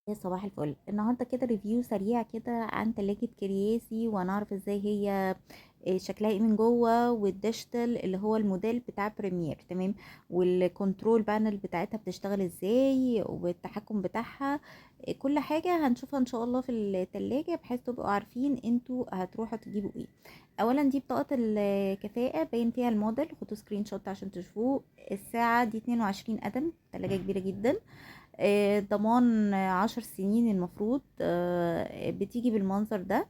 يا صباح الفل. النهارده كده ريفيو سريع كده عن تلاجة كرياسي، وهنعرف ازاي هي شكلها ايه من جوه، والديجيتال اللي هو الموديل بتاع بريمير. تمام. والكنترول بانل بتاعتها بتشتغل ازاي، والتحكم بتاعها. كل حاجة هنشوفها ان شاء الله في التلاجة، بحيث تبقوا عارفين انتوا هتروحوا تجيبوا ايه. اولا دي بطاقة الكفاءة باين فيها الموديل، خدوا سكرين شوت عشان تشوفوه. الساعة دي 22 قدم، تلاجة كبيرة جدا. ضمان 10 سنين المفروض. بتيجي بالمنظر ده.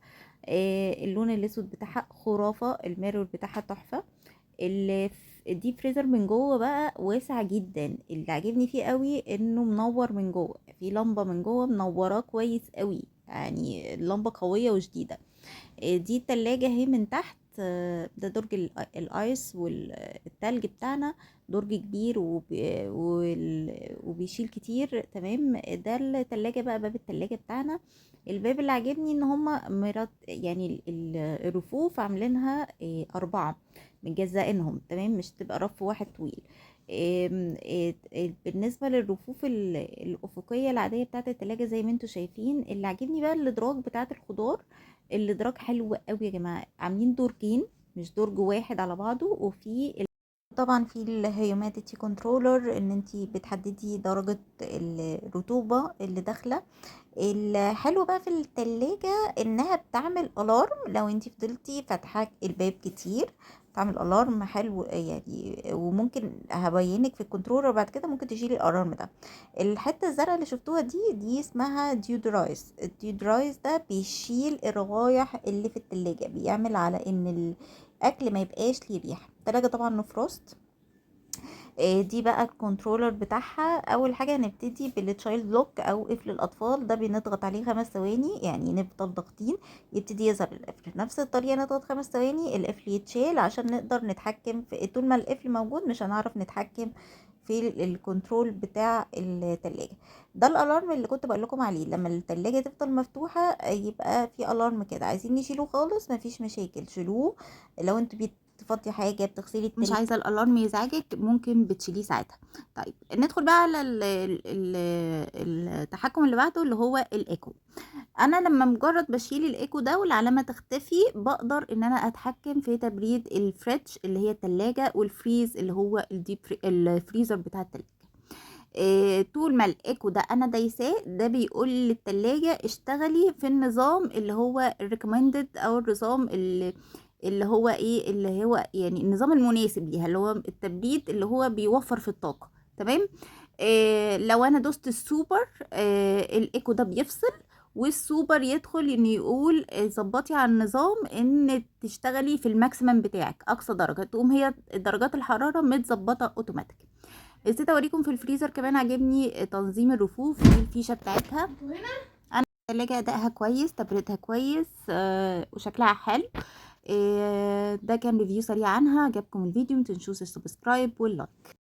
اللون الاسود بتاعها خرافة، الميرور بتاعها تحفة. الديب فريزر من جوه بقى واسع جدا، اللي عجبني فيه قوي انه منور من جوه، في لمبة من جوه منوراه كويس قوي، يعني اللمبة قوية وشديدة. دي التلاجة اهي من تحت. ده درج الايس والتلج بتاعنا. درج كبير وبيشيل كتير. تمام. ده التلاجة بقى، باب التلاجة بتاعنا. الباب اللي عجبني ان هما يعني الرفوف عاملينها 4، متجزأينهم. تمام، مش تبقى رف واحد طويل. بالنسبة للرفوف الأفقية العادية بتاعة التلاجة، زي ما انتوا شايفين، اللي عجبني بقى الإدراج بتاعة الخضار. الادراج حلو قوي يا جماعه، عاملين درجين مش درج واحد على بعضه. طبعا في الهيوميديتي كنترولر، ان انتي بتحددي درجة الرطوبة اللي داخلة. الحلو بقى في التلاجة انها بتعمل الارم لو انتي فضلتي فاتحة الباب كتير، تعمل الارم حلو يعني. وممكن هبينك في الكنترولر بعد كده، ممكن تشيلي الالارم ده. الحته الزرقاء اللي شفتوها دي اسمها ديودرايز. الديودرايز ده بيشيل الروايح اللي في التلاجة، بيعمل على ان الاكل ما يبقاش ليه ريحه. التلاجة طبعا نو فروست. دي بقى الكنترولر بتاعها. اول حاجه هنبتدي بالتشايلد لوك او قفل الاطفال، ده بنضغط عليه 5 ثواني، يعني نفضل ضاغطين يبتدي يظهر القفل. نفس الطريقه نضغط 5 ثواني القفل يتشال، عشان نقدر نتحكم في طول ما القفل موجود مش هنعرف نتحكم في الكنترول بتاع التلاجة. ده الالارم اللي كنت بقول لكم عليه، لما التلاجة تفضل مفتوحة يبقى في الارم كده. عايزين نشيله خالص مفيش مشاكل، شيلوه. لو انتوا تفضي حاجة، بتغسلي مش عايزة الألارم يزعجك، ممكن بتشيليه ساعتها. طيب ندخل بقى على التحكم اللي بعده، اللي هو الإيكو. أنا لما مجرد بشيل الإيكو ده والعلامة تختفي، بقدر إن أنا أتحكم في تبريد الفريدج اللي هي التلاجة، والفريز اللي هو الفريزر بتاع التلاجة. طول ما الايكو ده انا دايساه، ده بيقول للتلاجة اشتغلي في النظام اللي هو recommended، او النظام اللي هو ايه، اللي هو يعني النظام المناسب ليها، اللي هو التبريد اللي هو بيوفر في الطاقة. تمام. لو انا دوست السوبر، الايكو ده بيفصل، والسوبر يدخل ان يقول ظبطي على النظام ان تشتغلي في الماكسيمم بتاعك، اقصى درجة، تقوم هي درجات الحرارة متظبطة اوتوماتيك. نسيت اوريكم في الفريزر كمان، عجبني تنظيم الرفوف دي، الفيشه بتاعتها. انا التلاجة ادائها كويس، تبريدها كويس، وشكلها حلو. ده كان ريفيو سريع عنها. عجبكم الفيديو متنسوش السبسكرايب واللايك.